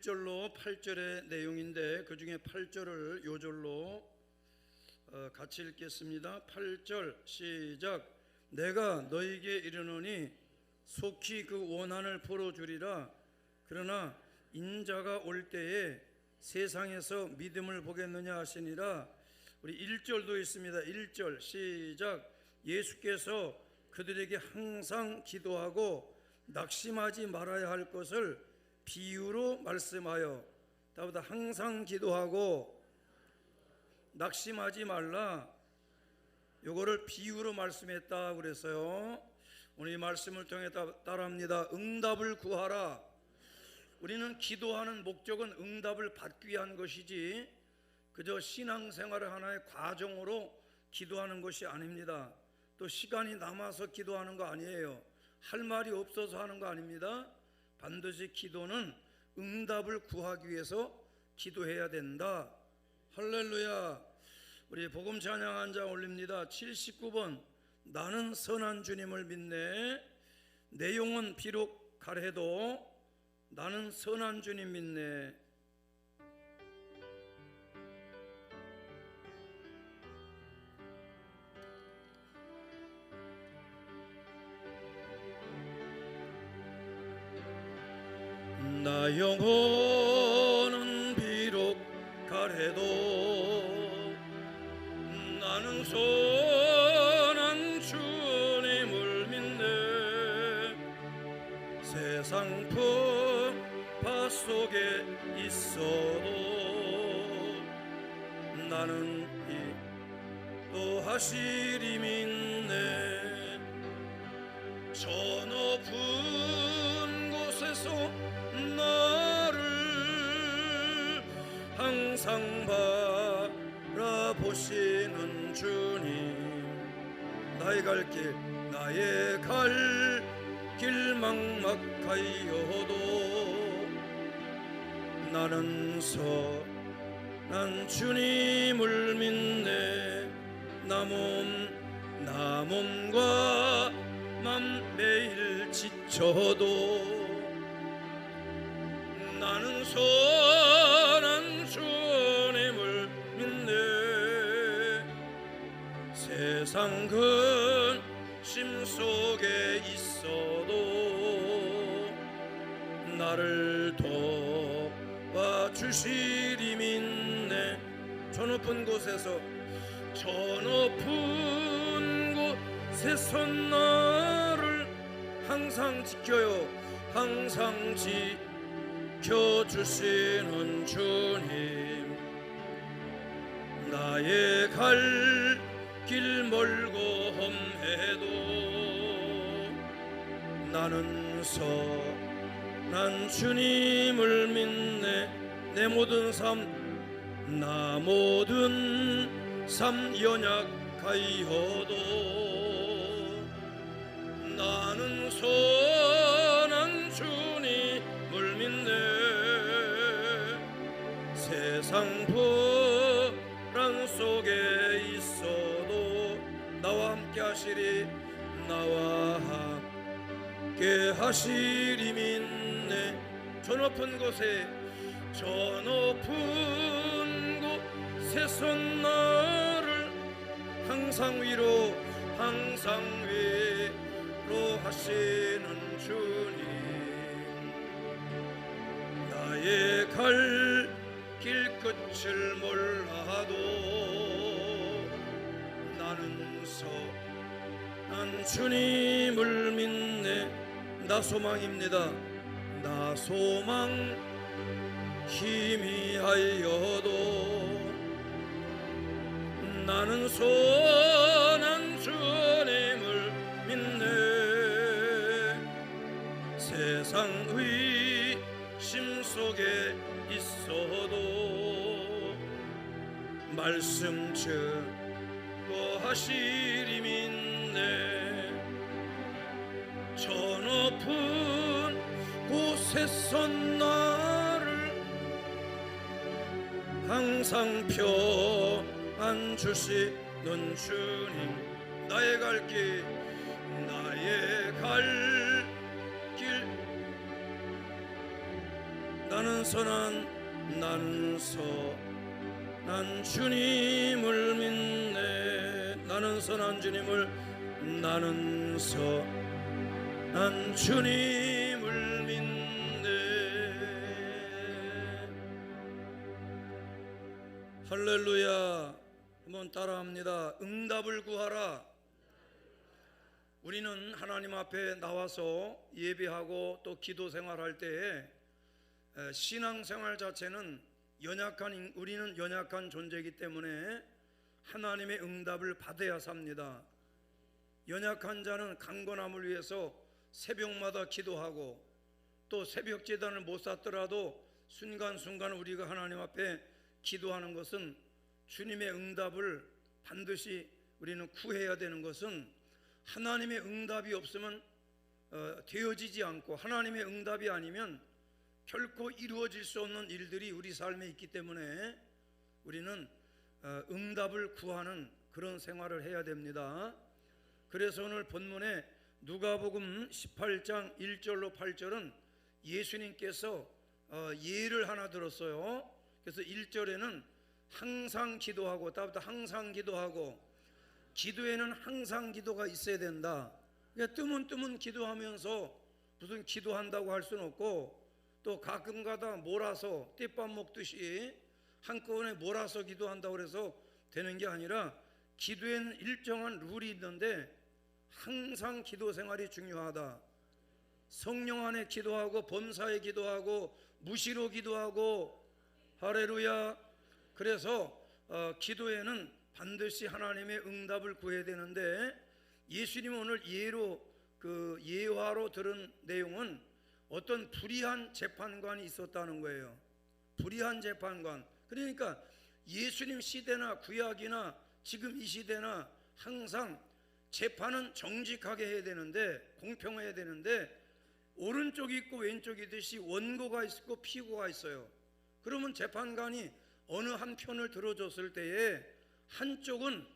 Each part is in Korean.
1절로 8절의 내용인데 그 중에 8절을 요절로 같이 읽겠습니다. 8절 시작. 내가 너에게 이르노니 속히 그 원한을 풀어주리라. 그러나 인자가 올 때에 세상에서 믿음을 보겠느냐 하시니라. 우리 1절도 있습니다. 1절 시작. 예수께서 그들에게 항상 기도하고 낙심하지 말아야 할 것을 비유로 말씀하여, 다보다 항상 기도하고 낙심하지 말라, 요거를 비유로 말씀했다 그랬어요. 오늘 이 말씀을 통해 따라합니다. 응답을 구하라. 우리는 기도하는 목적은 응답을 받기 위한 것이지 그저 신앙생활의 하나의 과정으로 기도하는 것이 아닙니다. 또 시간이 남아서 기도하는 거 아니에요. 할 말이 없어서 하는 거 아닙니다. 반드시 기도는 응답을 구하기 위해서 기도해야 된다. 할렐루야. 우리 복음 찬양 한 장 올립니다. 79번 나는 선한 주님을 믿네. 내 영혼 비록 가래도 나는 선한 주님 믿네. 나 영혼은 비록 가래도 나는 선한 주님을 믿네. 세상 풍파 속에 있어도 나는 또 하시리 믿네. 저 높은 곳에서 나를 항상 바라보시는 주님, 나의 갈 길 막막하여도 나는 선한 주님을 믿네. 나 몸과 맘 매일 지쳐도 나는 선한 주님을 믿네. 세상 근심 속에 있어도 나를 도와주시리 믿네. 저 높은 곳에서 나를 항상 지켜요. 항상 지켜주시는 주님, 나의 갈 길 멀고 험해도 나는 선한 주님을 믿네. 내 모든 삶 연약하여도 나는 선한 주님을 믿네. 세상 불안 속에 있어도 나와 함께 하시리 믿네. 저 높은 곳에서 나를 항상 위로 하시는 주님, 나의 갈 길 끝을 몰라도 나는 선한 주님을 믿네. 나 소망입니다. 나 소망 희미하여도 나는 선한 주님을 믿네. 세상 의심 속에 있어도 말씀 증거하시리 믿네. 저 높은 곳에서 나를 항상 평안 주시는 주님, 나의 갈 길 난 주님을 믿네. 나는 선한 주님을, 난 주님을 믿네. 할렐루야. 한번 따라합니다. 응답을 구하라. 우리는 하나님 앞에 나와서 예배하고 또 기도 생활할 때에 신앙생활 자체는 우리는 연약한 존재이기 때문에 하나님의 응답을 받아야 삽니다. 연약한 자는 강건함을 위해서 새벽마다 기도하고, 또 새벽 제단을 못 샀더라도 순간순간 우리가 하나님 앞에 기도하는 것은, 주님의 응답을 반드시 우리는 구해야 되는 것은, 하나님의 응답이 없으면 되어지지 않고, 하나님의 응답이 아니면 결코 이루어질 수 없는 일들이 우리 삶에 있기 때문에 우리는 응답을 구하는 그런 생활을 해야 됩니다. 그래서 오늘 본문에 누가복음 18장 1절로 8절은 예수님께서 예를 하나 들었어요. 그래서 1절에는 항상 기도하고, 다음부터 항상 기도하고, 기도에는 항상 기도가 있어야 된다. 그러니까 뜨문뜨문 기도하면서 무슨 기도한다고 할 수는 없고, 또 가끔가다 몰아서 띠밥 먹듯이 한꺼번에 몰아서 기도한다고 해서 되는 게 아니라, 기도에는 일정한 룰이 있는데 항상 기도 생활이 중요하다. 성령 안에 기도하고, 범사에 기도하고, 무시로 기도하고. 할렐루야. 그래서 기도에는 반드시 하나님의 응답을 구해야 되는데, 예수님 오늘 예화로 들은 내용은 어떤 불의한 재판관이 있었다는 거예요. 불의한 재판관. 그러니까 예수님 시대나 구약이나 지금 이 시대나 항상 재판은 정직하게 해야 되는데, 공평해야 되는데, 오른쪽이 있고 왼쪽이 있듯이 원고가 있고 피고가 있어요. 그러면 재판관이 어느 한 편을 들어줬을 때에 한쪽은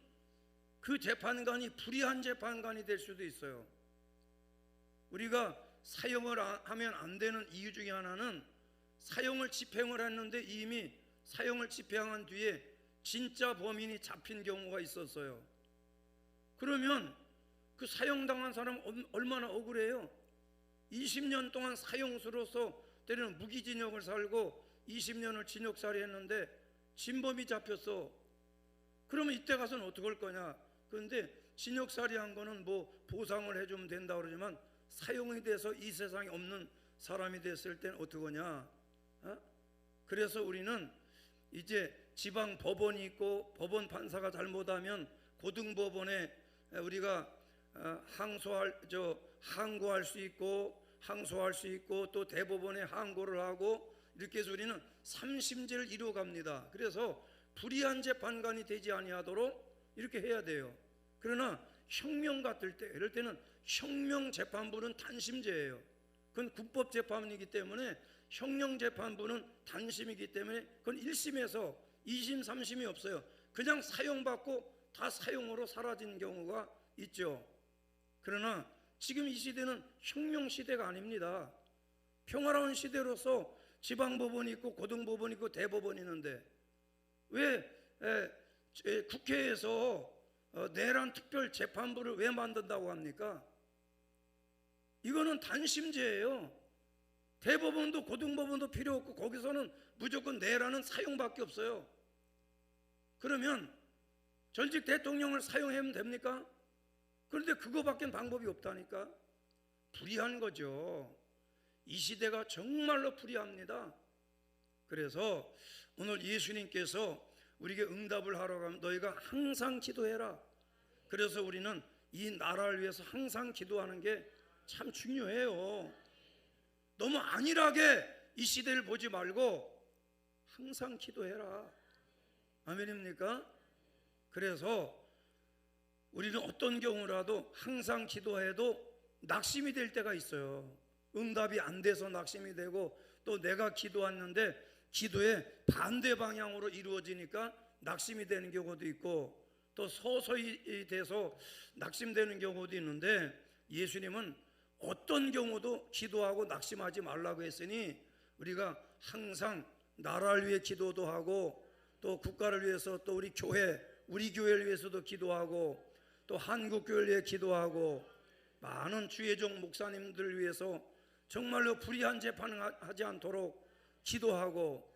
그 재판관이 불의한 재판관이 될 수도 있어요. 우리가 사형을 하면 안 되는 이유 중에 하나는, 사형을 집행을 했는데 이미 사형을 집행한 뒤에 진짜 범인이 잡힌 경우가 있었어요. 그러면 그 사형당한 사람 얼마나 억울해요. 20년 동안 사형수로서 때로는 무기징역을 살고 20년을 징역살이 했는데 진범이 잡혔어. 그러면 이때 가서는 어떻게 할 거냐. 그런데 징역살이 한 거는 뭐 보상을 해주면 된다 그러지만, 사형이 돼서 이 세상에 없는 사람이 됐을 땐 어떡하냐. 그래서 우리는 이제 지방 법원이 있고, 법원 판사가 잘못하면 고등법원에 우리가 항고할 수 있고, 또 대법원에 항고를 하고, 이렇게 해서 우리는 3심제를 이루어갑니다. 그래서 불의한 재판관이 되지 아니하도록 이렇게 해야 돼요. 그러나 혁명 같을 때, 이럴 때는 혁명 재판부는 단심제예요. 그건 국법 재판이기 때문에, 혁명 재판부는 단심이기 때문에 그건 1심에서 2심, 3심이 없어요. 그냥 사형받고 다 사형으로 사라진 경우가 있죠. 그러나 지금 이 시대는 혁명 시대가 아닙니다. 평화로운 시대로서 지방법원이 있고 고등법원이 있고 대법원이 있는데, 왜 국회에서 내란 특별 재판부를 왜 만든다고 합니까? 이거는 단심제예요. 대법원도 고등법원도 필요 없고, 거기서는 무조건 내라는 사형밖에 없어요. 그러면 전직 대통령을 사형하면 됩니까? 그런데 그거밖엔 방법이 없다니까. 불의한 거죠. 이 시대가 정말로 불의합니다. 그래서 오늘 예수님께서 우리에게 응답을 하러 가면 너희가 항상 기도해라. 그래서 우리는 이 나라를 위해서 항상 기도하는 게 참 중요해요. 너무 안일하게 이 시대를 보지 말고 항상 기도해라. 아멘입니까? 그래서 우리는 어떤 경우라도 항상 기도해도 낙심이 될 때가 있어요. 응답이 안 돼서 낙심이 되고, 또 내가 기도했는데 기도의 반대 방향으로 이루어지니까 낙심이 되는 경우도 있고, 또 서서히 돼서 낙심되는 경우도 있는데, 예수님은 어떤 경우도 기도하고 낙심하지 말라고 했으니 우리가 항상 나라를 위해 기도도 하고 또 국가를 위해서 또 우리 교회를 위해서도 기도하고 또 한국 교회를 위해 기도하고 많은 주의종 목사님들을 위해서 정말로 불의한 재판하지 않도록 기도하고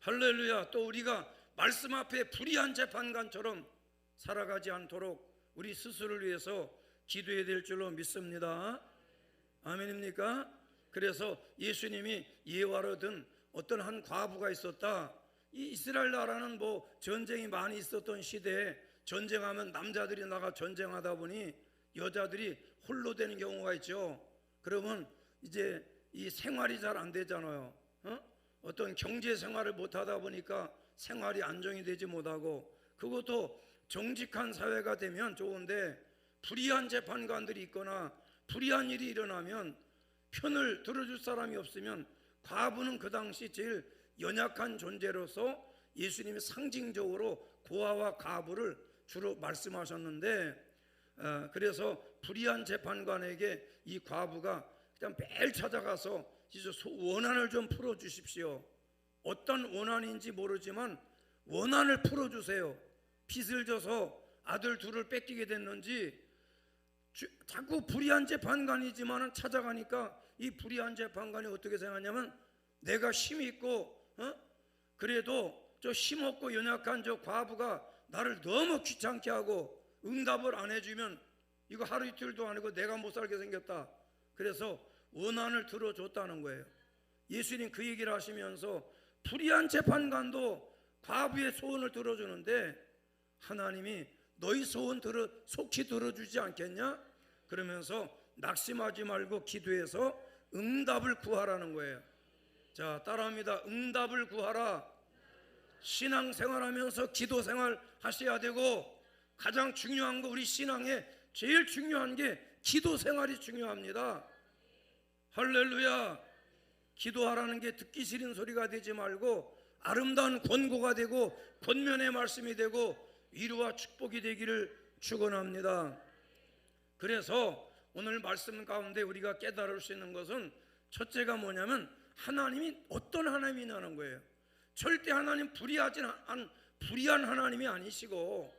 할렐루야. 또 우리가 말씀 앞에 불의한 재판관처럼 살아가지 않도록 우리 스스로를 위해서 기도해야 될 줄로 믿습니다. 아멘입니까? 그래서 예수님이 예화로 든 어떤 한 과부가 있었다. 이 이스라엘 나라는 전쟁이 많이 있었던 시대에 전쟁하면 남자들이 나가 전쟁하다 보니 여자들이 홀로 되는 경우가 있죠. 그러면 이제 이 생활이 잘 안 되잖아요. 어떤 경제 생활을 못 하다 보니까 생활이 안정이 되지 못하고, 그것도 정직한 사회가 되면 좋은데 불의한 재판관들이 있거나 불의한 일이 일어나면 편을 들어줄 사람이 없으면 과부는 그 당시 제일 연약한 존재로서 예수님이 상징적으로 고아와 과부를 주로 말씀하셨는데, 그래서 불의한 재판관에게 이 과부가 그냥 매일 찾아가서 원한을 좀 풀어주십시오. 어떤 원한인지 모르지만 원한을 풀어주세요. 빚을 져서 아들 둘을 뺏기게 됐는지 자꾸 불의한 재판관이지만 찾아가니까 이 불의한 재판관이 어떻게 생각하냐면, 내가 힘이 있고 그래도 저 힘없고 연약한 저 과부가 나를 너무 귀찮게 하고 응답을 안 해주면 이거 하루 이틀도 아니고 내가 못 살게 생겼다. 그래서 원한을 들어줬다는 거예요. 예수님 그 얘기를 하시면서 불의한 재판관도 과부의 소원을 들어주는데 하나님이 너희 소원 속히 들어주지 않겠냐? 그러면서 낙심하지 말고 기도해서 응답을 구하라는 거예요. 자, 따라합니다. 응답을 구하라. 신앙생활하면서 기도생활 하셔야 되고, 가장 중요한 거, 우리 신앙에 제일 중요한 게 기도생활이 중요합니다. 할렐루야. 기도하라는 게 듣기 싫은 소리가 되지 말고 아름다운 권고가 되고 권면의 말씀이 되고 위로와 축복이 되기를 축원합니다. 그래서 오늘 말씀 가운데 우리가 깨달을 수 있는 것은 첫째가 뭐냐면 하나님이 어떤 하나님이냐는 거예요. 절대 하나님 불의한 하나님이 아니시고,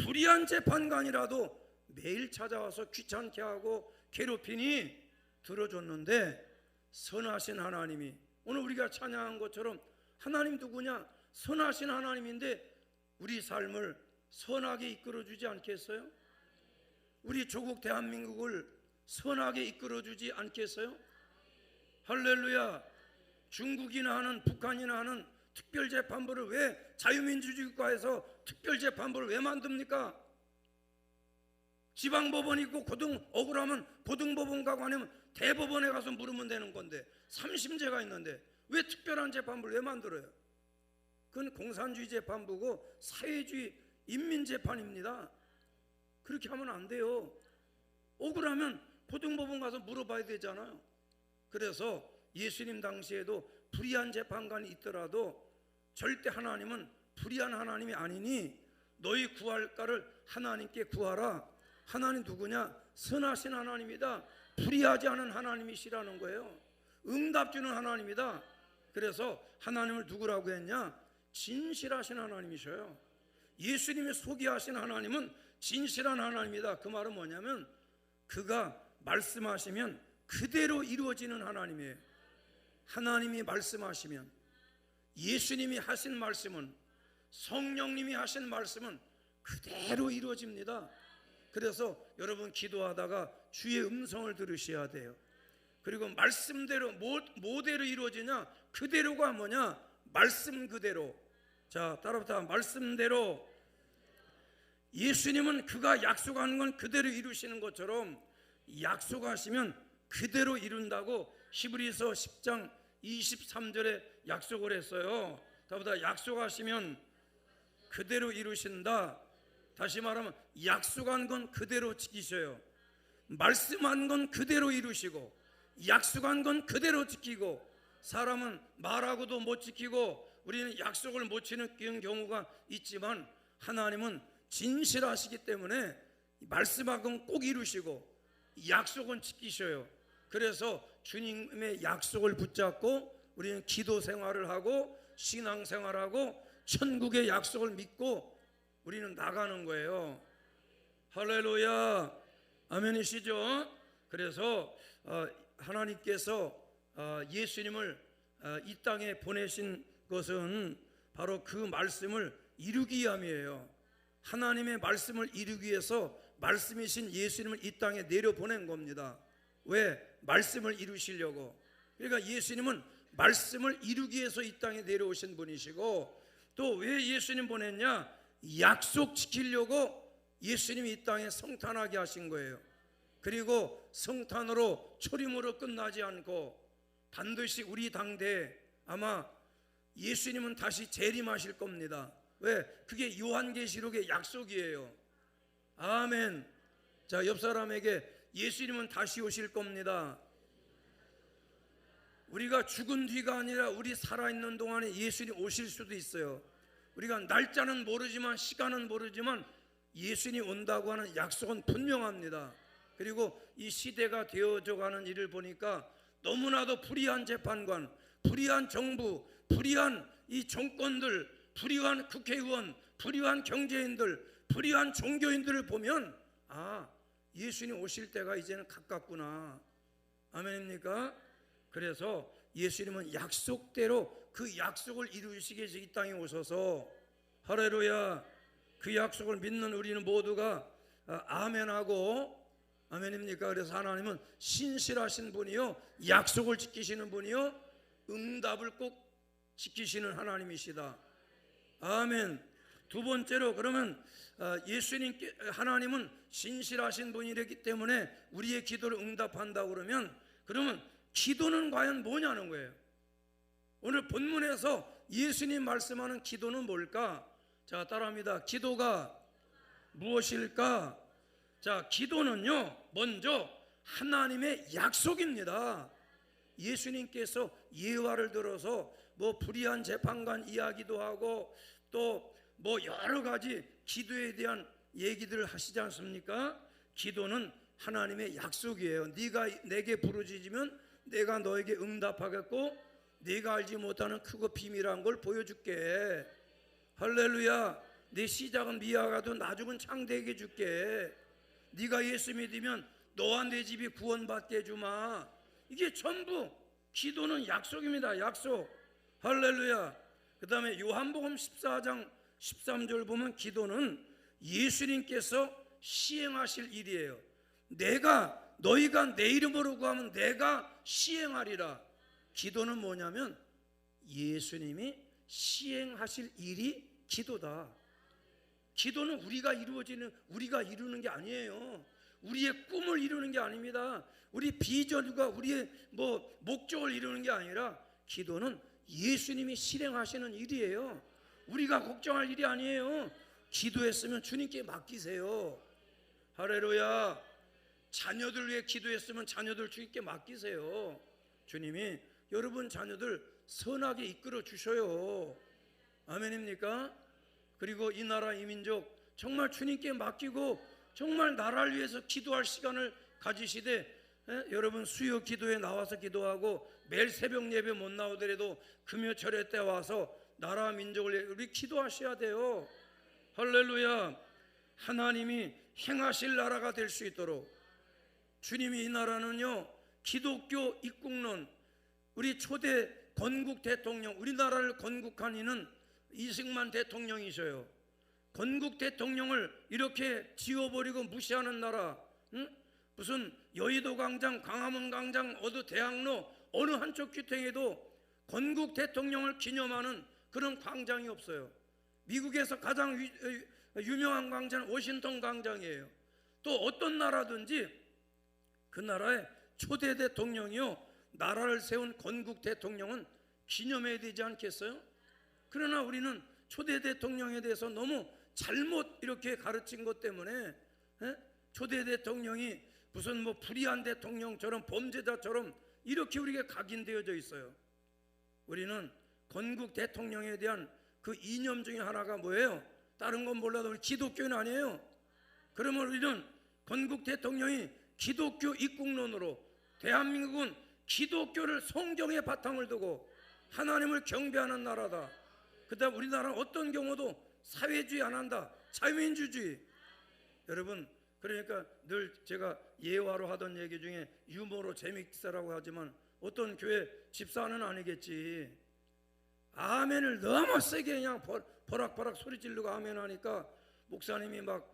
불의한 재판관이라도 매일 찾아와서 귀찮게 하고 괴롭히니 들어줬는데, 선하신 하나님이, 오늘 우리가 찬양한 것처럼 하나님 누구냐? 선하신 하나님인데 우리 삶을 선하게 이끌어주지 않겠어요? 우리 조국 대한민국을 선하게 이끌어주지 않겠어요? 할렐루야. 중국이나 하는 북한이나 하는 특별재판부를 왜 자유민주주의국가에서 특별재판부를 왜 만듭니까? 지방법원이 있고 억울하면 고등법원 가고 아니면 대법원에 가서 물으면 되는 건데 3심제가 있는데 왜 특별한 재판부를 왜 만들어요? 그건 공산주의 재판부고 사회주의 인민재판입니다. 그렇게 하면 안 돼요. 억울하면 고등법원 가서 물어봐야 되잖아요. 그래서 예수님 당시에도 불의한 재판관이 있더라도 절대 하나님은 불의한 하나님이 아니니 너희 구할가를 하나님께 구하라. 하나님 누구냐? 선하신 하나님이다. 불의하지 않은 하나님이시라는 거예요. 응답 주는 하나님이다. 그래서 하나님을 누구라고 했냐? 진실하신 하나님이셔요. 예수님이 소개하신 하나님은 진실한 하나님이다. 그 말은 뭐냐면 그가 말씀하시면 그대로 이루어지는 하나님이에요. 하나님이 말씀하시면, 예수님이 하신 말씀은, 성령님이 하신 말씀은 그대로 이루어집니다. 그래서 여러분 기도하다가 주의 음성을 들으셔야 돼요. 그리고 말씀대로 뭐대로 이루어지냐? 그대로가 뭐냐? 말씀 그대로. 자, 따라붙어. 말씀대로. 예수님은 그가 약속하는 건 그대로 이루시는 것처럼 약속하시면 그대로 이룬다고 히브리서 10장 23절에 약속을 했어요. 다보다 약속하시면 그대로 이루신다. 다시 말하면 약속한 건 그대로 지키셔요. 말씀한 건 그대로 이루시고 약속한 건 그대로 지키고, 사람은 말하고도 못 지키고 우리는 약속을 못 지키는 경우가 있지만 하나님은 진실하시기 때문에 말씀한 건 꼭 이루시고 약속은 지키셔요. 그래서 주님의 약속을 붙잡고 우리는 기도 생활을 하고 신앙 생활하고 천국의 약속을 믿고 우리는 나가는 거예요. 할렐루야, 아멘이시죠? 그래서 하나님께서 예수님을 이 땅에 보내신 것은 바로 그 말씀을 이루기 위함이에요. 하나님의 말씀을 이루기 위해서 말씀이신 예수님을 이 땅에 내려보낸 겁니다. 왜? 말씀을 이루시려고. 그러니까 예수님은 말씀을 이루기 위해서 이 땅에 내려오신 분이시고, 또 왜 예수님 보냈냐? 약속 지키려고 예수님이 이 땅에 성탄하게 하신 거예요. 그리고 성탄으로 초림으로 끝나지 않고 반드시 우리 당대에 아마 예수님은 다시 재림하실 겁니다. 왜? 그게 요한계시록의 약속이에요. 아멘. 자, 옆 사람에게 예수님은 다시 오실 겁니다. 우리가 죽은 뒤가 아니라 우리 살아있는 동안에 예수님 오실 수도 있어요. 우리가 날짜는 모르지만 시간은 모르지만 예수님 온다고 하는 약속은 분명합니다. 그리고 이 시대가 되어져 가는 일을 보니까 너무나도 불의한 재판관, 불의한 정부, 불의한 이 정권들, 불의한 국회의원, 불의한 경제인들, 불의한 종교인들을 보면 예수님 오실 때가 이제는 가깝구나. 아멘입니까? 그래서 예수님은 약속대로 그 약속을 이루시기 위해서 이 땅에 오셔서, 할렐루야, 그 약속을 믿는 우리는 모두가 아멘하고, 아멘입니까? 그래서 하나님은 신실하신 분이요, 약속을 지키시는 분이요, 응답을 꼭 지키시는 하나님이시다. 아멘. 두 번째로, 그러면 예수님께, 하나님은 신실하신 분이기 때문에 우리의 기도를 응답한다 그러면 기도는 과연 뭐냐는 거예요. 오늘 본문에서 예수님 말씀하는 기도는 뭘까? 자, 따라합니다. 기도가 무엇일까? 자, 기도는요, 먼저 하나님의 약속입니다. 예수님께서 예화를 들어서 뭐 불의한 재판관 이야기도 하고 또 뭐 여러 가지 기도에 대한 얘기들을 하시지 않습니까? 기도는 하나님의 약속이에요. 네가 내게 부르짖으면 내가 너에게 응답하겠고 네가 알지 못하는 크고 비밀한 걸 보여줄게. 할렐루야. 내 시작은 미약하도 나중은 창대하게 해줄게. 네가 예수 믿으면 너와 내 집이 구원받게 해주마. 이게 전부 기도는 약속입니다. 약속. 할렐루야. 그 다음에 요한복음 14장 13절 보면 기도는 예수님께서 시행하실 일이에요. 너희가 내 이름으로 구하면 내가 시행하리라. 기도는 뭐냐면 예수님이 시행하실 일이 기도다. 기도는 우리가 이루는 게 아니에요. 우리의 꿈을 이루는 게 아닙니다. 우리 비전과 우리의 목적을 이루는 게 아니라 기도는 예수님이 실행하시는 일이에요. 우리가 걱정할 일이 아니에요. 기도했으면 주님께 맡기세요. 할렐루야. 자녀들 위해 기도했으면 자녀들 주님께 맡기세요. 주님이 여러분 자녀들 선하게 이끌어 주셔요. 아멘입니까? 그리고 이 나라 이 민족 정말 주님께 맡기고 정말 나라를 위해서 기도할 시간을 가지시되, 여러분 수요 기도에 나와서 기도하고 매일 새벽 예배 못 나오더라도 금요철에 때 와서 나라 민족을 위해 우리 기도하셔야 돼요. 할렐루야. 하나님이 행하실 나라가 될 수 있도록 주님이 이 나라는요 기독교 입국론, 우리 초대 건국 대통령, 우리나라를 건국한 이는 이승만 대통령이셔요. 건국 대통령을 이렇게 지워버리고 무시하는 나라, 무슨 여의도 광장, 광화문 광장, 대학로 어느 한쪽 귀퉁이에도 건국 대통령을 기념하는 그런 광장이 없어요. 미국에서 가장 유명한 광장은 워싱턴 광장이에요. 또 어떤 나라든지 그 나라의 초대 대통령이요 나라를 세운 건국 대통령은 기념해야 되지 않겠어요? 그러나 우리는 초대 대통령에 대해서 너무 잘못 이렇게 가르친 것 때문에 초대 대통령이 무슨 불의한 대통령처럼 범죄자처럼 이렇게 우리가 각인되어져 있어요. 우리는 건국 대통령에 대한 그 이념 중에 하나가 뭐예요? 다른 건 몰라도 우리 기독교는 아니에요. 그러면 우리는 건국 대통령이 기독교 입국론으로 대한민국은 기독교를 성경에 바탕을 두고 하나님을 경배하는 나라다. 그다음 우리나라는 어떤 경우도 사회주의 안 한다. 자유민주주의. 여러분, 그러니까 늘 제가 예화로 하던 얘기 중에 유머로 재밌으라고 하지만 어떤 교회 집사는 아니겠지. 아멘을 너무 세게 그냥 버락버락 소리 지르고 아멘 하니까 목사님이 막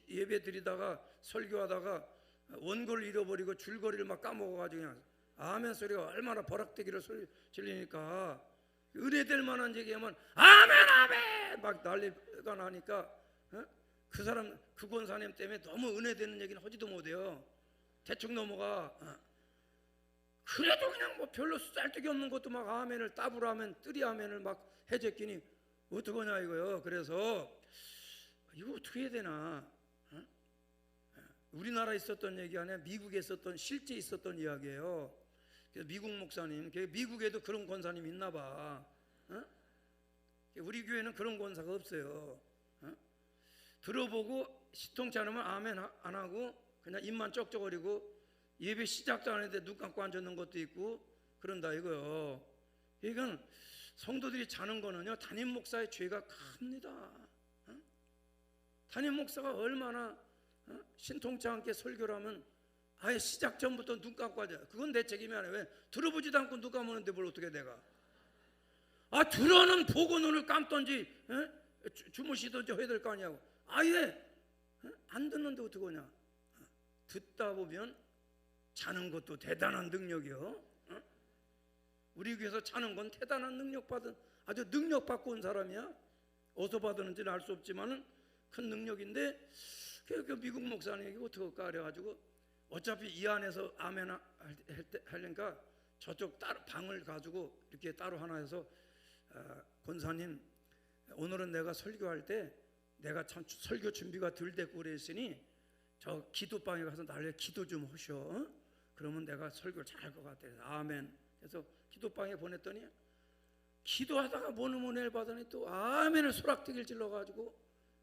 예배 드리다가 설교하다가 원고를 잃어버리고 줄거리를 막 까먹어가지고 그냥 아멘 소리가 얼마나 버락대기를 소리 질리니까 은혜될 만한 얘기하면 아멘 아멘 막 난리가 나니까 그 사람 그 권사님 때문에 너무 은혜되는 얘기는 하지도 못해요. 대충 넘어가. 그래도 그냥 뭐 별로 쌀데기 없는 것도 막 아멘을 따블하면 뜨리 아멘을 막 해제끼니 어떡하냐 이거요. 그래서 이거 어떻게 해야 되나. 우리나라에 있었던 얘기 아니야. 미국에 있었던 실제 있었던 이야기예요. 그래서 미국 목사님, 미국에도 그런 권사님 있나 봐. 우리 교회는 그런 권사가 없어요. 들어보고 시통치 않으면 아멘 안 하고 그냥 입만 쩍쩍거리고 예배 시작도 안 했는데 눈 감고 앉았는 것도 있고 그런다 이거요. 이건 성도들이 자는 거는요 담임 목사의 죄가 큽니다. 담임 목사가 얼마나 신통치 않게 설교를 하면 아예 시작 전부터 눈 감고 앉아요. 그건 내 책임이 아니에요. 왜? 들어보지도 않고 눈 감았는데 뭘 어떻게 내가. 들어는 보고 눈을 감던지 주무시던지 해야 될 거 아니냐고. 아예 안 듣는데 어떡하냐. 듣다 보면 자는 것도 대단한 능력이요. 우리 교회에서 자는 건 대단한 능력 받은 아주 능력 받고 온 사람이야. 어디서 받았는지는 알 수 없지만은 큰 능력인데 그 미국 목사님이 어떻게 할까 그래가지고 어차피 이 안에서 아멘 하려니까 저쪽 따로 방을 가지고 이렇게 따로 하나 해서 권사님 오늘은 내가 설교할 때 내가 참 설교 준비가 덜 됐고 그랬으니 저 기도방에 가서 나를 기도 좀 하셔. 그러면 내가 설교를 잘할 것 같아. 아멘. 그래서 기도방에 보냈더니 기도하다가 뭔 은혜를 받으니 또 아멘을 소락튀기를 질러가지고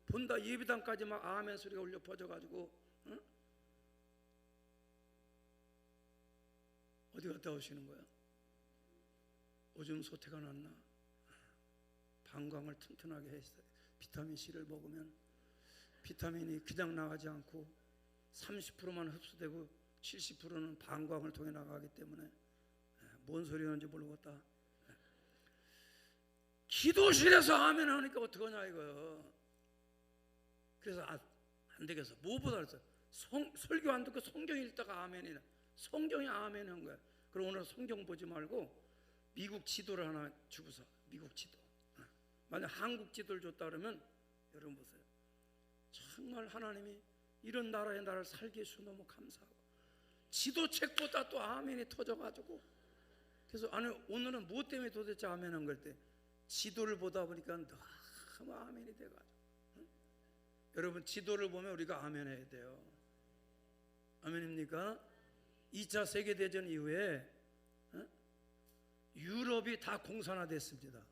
본다 예배당까지 막 아멘 소리가 울려 퍼져가지고 어디 갔다 오시는 거야? 오줌 소태가 났나? 방광을 튼튼하게 했어요. 비타민 C를 먹으면 비타민이 그냥 나가지 않고 30%만 흡수되고 70%는 방광을 통해 나가기 때문에 뭔 소리 하는지 모르겠다. 기도실에서 아멘 하니까 어떡하냐 이거요. 그래서 안 되겠어. 무엇보다 그랬어. 설교 안 듣고 성경 읽다가 아멘이나 성경이 아멘 한 거야. 그럼 오늘 성경 보지 말고 미국 지도를 하나 주고서 미국 지도. 만약 한국 지도를 줬다 그러면 여러분 보세요. 정말 하나님이 이런 나라에 나를 살게 해주셔서 너무 감사하고 지도책보다 또 아멘이 터져가지고 그래서 아니 오늘은 무엇 때문에 도대체 아멘한 걸 때 지도를 보다 보니까 너무 아멘이 돼가지고 여러분 지도를 보면 우리가 아멘해야 돼요. 아멘입니까? 2차 세계대전 이후에 유럽이 다 공산화됐습니다.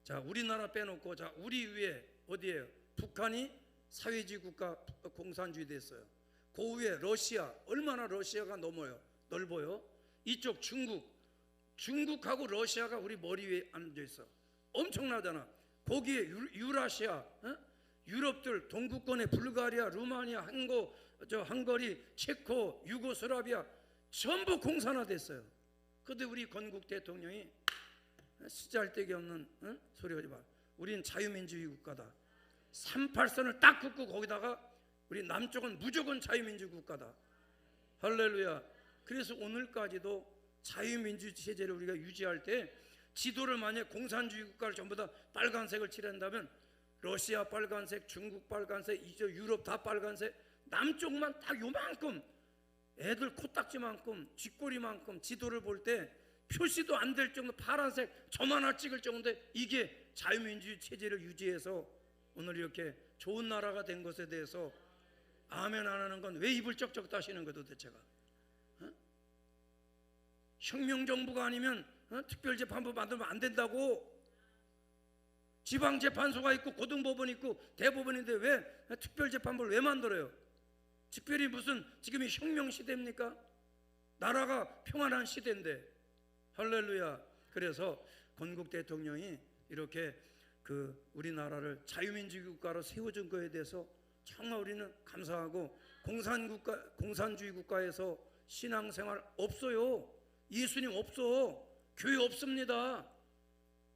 자 우리나라 빼놓고 자 우리 위에 어디예요? 북한이 사회주의 국가 공산주의 됐어요. 그 위에 러시아 얼마나 러시아가 넓어요. 이쪽 중국하고 러시아가 우리 머리 위에 앉아 있어. 엄청나잖아. 거기에 유라시아 유럽들 동구권의 불가리아, 루마니아, 헝가리, 체코, 유고슬라비아 전부 공산화됐어요. 그런데 우리 건국 대통령이 쓰잘데기 없는 소리 하지 마. 우린 자유민주주의 국가다. 38선을 딱 긋고 거기다가 우리 남쪽은 무조건 자유민주 국가다. 할렐루야. 그래서 오늘까지도 자유민주 체제를 우리가 유지할 때 지도를 만약 공산주의 국가를 전부 다 빨간색을 칠한다면 러시아 빨간색, 중국 빨간색, 이제 유럽 다 빨간색, 남쪽만 딱 요만큼 애들 코딱지만큼 쥐꼬리만큼 지도를 볼 때 표시도 안 될 정도 파란색 점 하나 찍을 정도인데 이게 자유민주주의 체제를 유지해서 오늘 이렇게 좋은 나라가 된 것에 대해서 아멘 안 하는 건 왜 입을 쩍쩍 따시는 거야 도대체가? 혁명정부가 아니면 특별재판부 만들면 안 된다고. 지방재판소가 있고 고등법원이 있고 대법원인데 왜 특별재판부를 왜 만들어요? 특별히 무슨 지금이 혁명시대입니까? 나라가 평안한 시대인데 할렐루야. 그래서 건국 대통령이 이렇게 우리나라를 자유민주주의 국가로 세워준 거에 대해서 정말 우리는 감사하고, 공산주의 국가에서 신앙생활 없어요. 예수님 없어. 교회 없습니다.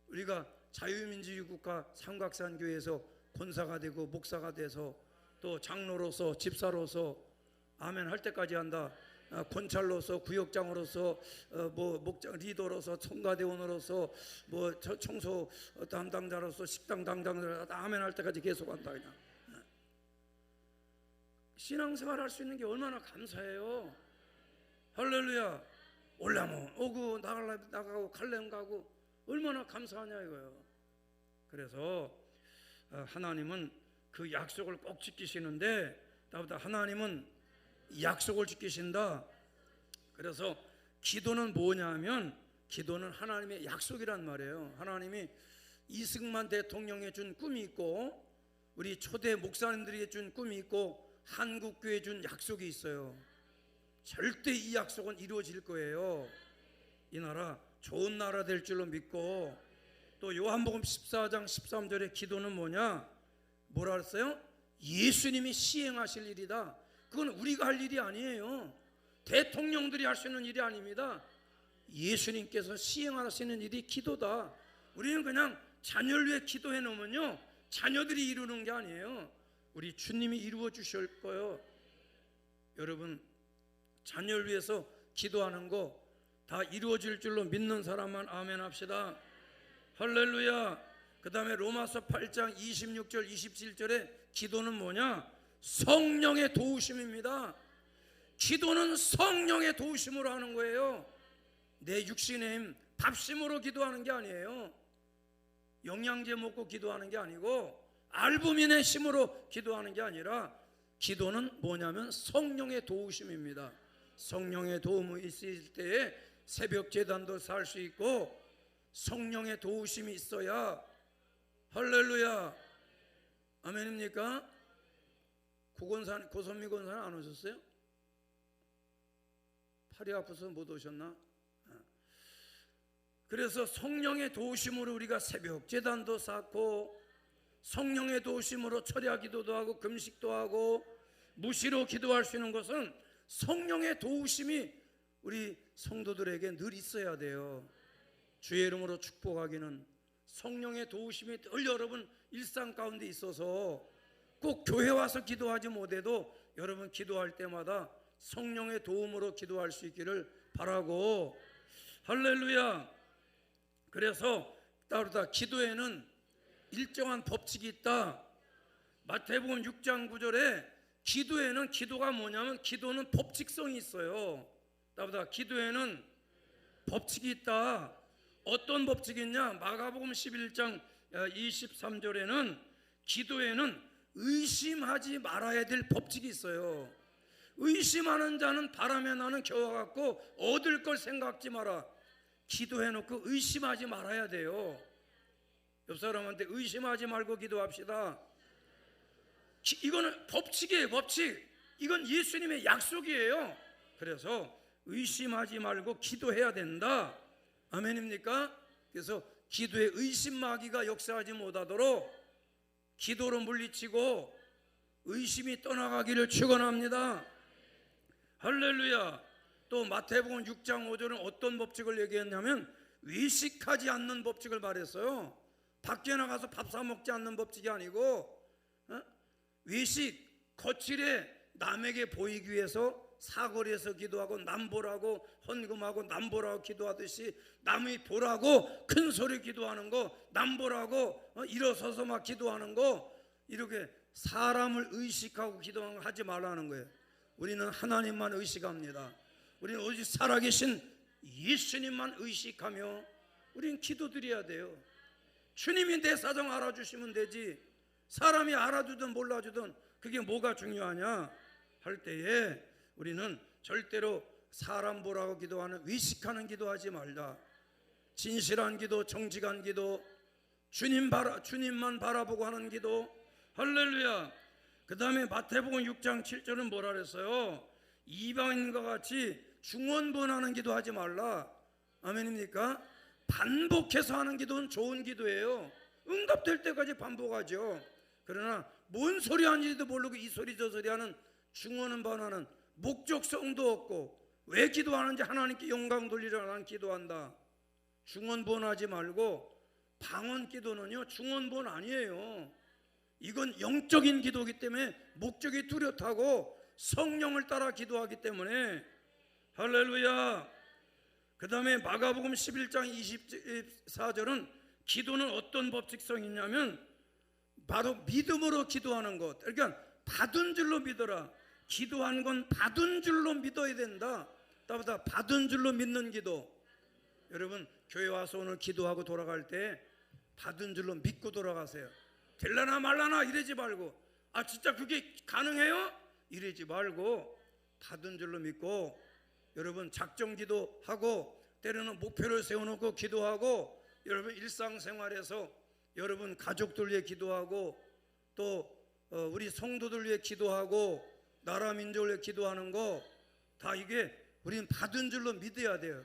우리가 자유민주주의 국가 삼각산교회에서 권사가 되고 목사가 돼서 또 장로로서 집사로서 아멘 할 때까지 한다. 권찰로서 구역장으로서 목장 리더로서 성가대원으로서 청소 담당자로서 식당 담당자로서 아멘 할 때까지 계속한다. 그냥 신앙생활 할 수 있는 게 얼마나 감사해요. 할렐루야. 올라면 오고 나가고 갈래면 가고 얼마나 감사하냐 이거예요. 그래서 하나님은 그 약속을 꼭 지키시는데, 나보다 하나님은 약속을 지키신다. 그래서 기도는 뭐냐면, 기도는 하나님의 약속이란 말이에요. 하나님이 이승만 대통령에 준 꿈이 있고, 우리 초대 목사님들에게 준 꿈이 있고, 한국교회에 준 약속이 있어요. 절대 이 약속은 이루어질 거예요. 이 나라 좋은 나라 될 줄로 믿고, 또 요한복음 14장 13절의 기도는 뭐라 했어요? 예수님이 시행하실 일이다. 그건 우리가 할 일이 아니에요. 대통령들이 할 수 있는 일이 아닙니다. 예수님께서 시행하시는 일이 기도다. 우리는 그냥 자녀를 위해 기도해 놓으면요, 자녀들이 이루는 게 아니에요. 우리 주님이 이루어 주실 거예요. 여러분, 자녀를 위해서 기도하는 거 다 이루어질 줄로 믿는 사람만 아멘 합시다. 할렐루야. 그 다음에 로마서 8장 26절 27절에 기도는 뭐냐? 성령의 도우심입니다. 기도는 성령의 도우심으로 하는 거예요. 내 육신의 힘, 밥심으로 기도하는 게 아니에요. 영양제 먹고 기도하는 게 아니고, 알부민의 힘으로 기도하는 게 아니라, 기도는 뭐냐면 성령의 도우심입니다. 성령의 도움이 있을 때에 새벽 제단도 살 수 있고, 성령의 도우심이 있어야, 할렐루야, 아멘입니까? 고선미 권사는 안 오셨어요? 팔이 아파서 못 오셨나? 그래서 성령의 도우심으로 우리가 새벽 제단도 쌓고, 성령의 도우심으로 철야 기도도 하고 금식도 하고 무시로 기도할 수 있는 것은 성령의 도우심이 우리 성도들에게 늘 있어야 돼요. 주의 이름으로 축복하기는 성령의 도우심이 늘 여러분 일상 가운데 있어서, 꼭 교회 와서 기도하지 못해도 여러분 기도할 때마다 성령의 도움으로 기도할 수 있기를 바라고, 할렐루야. 그래서 따르다 기도에는 일정한 법칙이 있다. 마태복음 6장 9절에 기도에는, 기도가 뭐냐면 기도는 법칙성이 있어요. 따르다 기도에는 법칙이 있다. 어떤 법칙이 있냐? 마가복음 11장 23절에는 기도에는 의심하지 말아야 될 법칙이 있어요. 의심하는 자는 바람에 나는 겨와 같고 얻을 걸 생각지 마라. 기도해놓고 의심하지 말아야 돼요. 옆 사람한테 의심하지 말고 기도합시다. 이거는 법칙이에요. 법칙. 이건 예수님의 약속이에요. 그래서 의심하지 말고 기도해야 된다. 아멘입니까? 그래서 기도의 의심 마귀가 역사하지 못하도록 기도로 물리치고 의심이 떠나가기를 축원합니다. 할렐루야. 또 마태복음 6장 5절은 어떤 법칙을 얘기했냐면 외식하지 않는 법칙을 말했어요. 밖에 나가서 밥 사 먹지 않는 법칙이 아니고, 외식, 거칠에 남에게 보이기 위해서 사거리에서 기도하고 남보라고 헌금하고 남보라고 기도하듯이, 남이 보라고 큰 소리 기도하는 거, 남보라고 일어서서 막 기도하는 거, 이렇게 사람을 의식하고 기도하는 거 하지 말라는 거예요. 우리는 하나님만 의식합니다. 우리는 오직 살아계신 예수님만 의식하며 우리는 기도드려야 돼요. 주님이 내 사정 알아주시면 되지, 사람이 알아주든 몰라주든 그게 뭐가 중요하냐 할 때에 우리는 절대로 사람 보라고 기도하는 의식하는 기도하지 말자. 진실한 기도, 정직한 기도, 주님만 바라보고 하는 기도. 할렐루야. 그 다음에 마태복음 6장 7절은 뭐라 그랬어요? 이방인과 같이 중언부언하는 기도하지 말라. 아멘입니까? 반복해서 하는 기도는 좋은 기도예요. 응답될 때까지 반복하죠. 그러나 뭔 소리 하는지도 모르고 이 소리 저 소리 하는 중언은 반하는 목적성도 없고 왜 기도하는지 하나님께 영광 돌리려 난 기도한다. 중언본하지 말고 방언 기도는요 중언본 아니에요. 이건 영적인 기도이기 때문에 목적이 뚜렷하고 성령을 따라 기도하기 때문에 할렐루야. 그 다음에 마가복음 11장 24절은 기도는 어떤 법칙성이 있냐면 바로 믿음으로 기도하는 것. 그러니까 받은 줄로 믿어라. 기도한 건 받은 줄로 믿어야 된다. 따보다 받은 줄로 믿는 기도. 여러분 교회 와서 오늘 기도하고 돌아갈 때 받은 줄로 믿고 돌아가세요. 될라나 말라나 이러지 말고 아 진짜 그게 가능해요? 이러지 말고 받은 줄로 믿고 여러분 작정 기도하고 때로는 목표를 세워놓고 기도하고 여러분 일상생활에서 여러분 가족들 위해 기도하고 또 우리 성도들 위해 기도하고 나라 민족을 위해 기도하는 거 다 이게 우리는 받은 줄로 믿어야 돼요.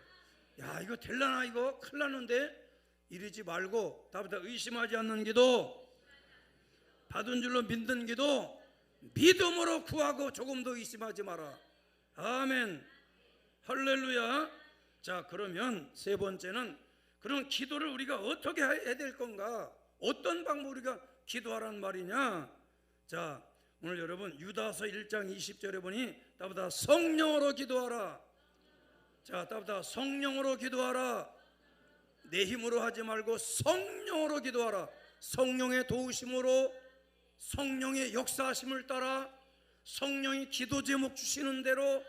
야 이거 될라나 이거 큰일 났는데 이러지 말고 다보다 의심하지 않는 기도 받은 줄로 믿는 기도 믿음으로 구하고 조금 더 의심하지 마라. 아멘 할렐루야. 자 그러면 세 번째는 그럼 기도를 우리가 어떻게 해야 될 건가? 어떤 방법으로 우리가 기도하라는 말이냐? 자 오늘 여러분 유다서 1장 20절에 보니 따보다 성령으로 기도하라. 자 따보다 성령으로 기도하라. 내 힘으로 하지 말고 성령으로 기도하라. 성령의 도우심으로 성령의 역사하심을 따라 성령이 기도 제목 주시는 대로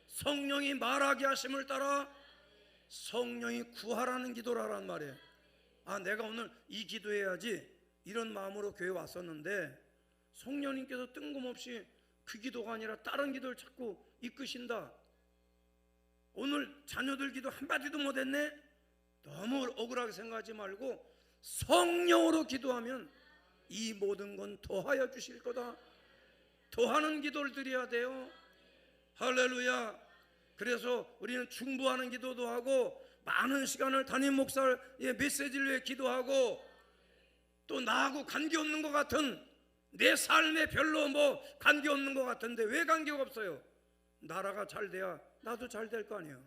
성령이 말하게 하심을 따라 성령이 구하라는 기도를 하란 말이에요. 아 내가 오늘 이 기도해야지 이런 마음으로 교회 왔었는데 성령님께서 뜬금없이 그 기도가 아니라 다른 기도를 자꾸 이끄신다. 오늘 자녀들 기도 한마디도 못했네. 너무 억울하게 생각하지 말고 성령으로 기도하면 이 모든 건 더하여 주실 거다. 더하는 기도를 드려야 돼요. 할렐루야. 그래서 우리는 중보하는 기도도 하고 많은 시간을 담임 목사의 메시지를 위해 기도하고 또 나하고 관계없는 것 같은 내 삶에 별로 뭐 관계없는 것 같은데 왜 관계가 없어요? 나라가 잘 돼야 나도 잘 될 거 아니에요.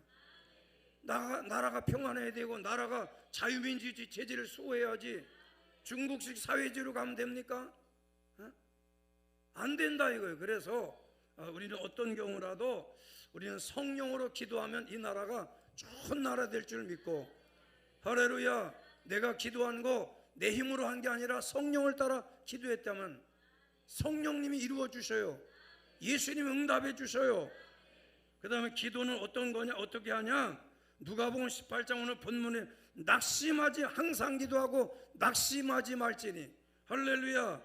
나라가 평안해야 되고 나라가 자유민주주의 체제를 수호해야지 중국식 사회주의로 가면 됩니까? 안 된다 이거예요. 그래서 우리는 어떤 경우라도 우리는 성령으로 기도하면 이 나라가 좋은 나라 될 줄 믿고 할렐루야. 내가 기도한 거 내 힘으로 한 게 아니라 성령을 따라 기도했다면 성령님이 이루어 주셔요. 예수님이 응답해 주셔요. 그 다음에 기도는 어떤 거냐 어떻게 하냐. 누가복음 18장 오늘 본문에 낙심하지 항상 기도하고 낙심하지 말지니 할렐루야.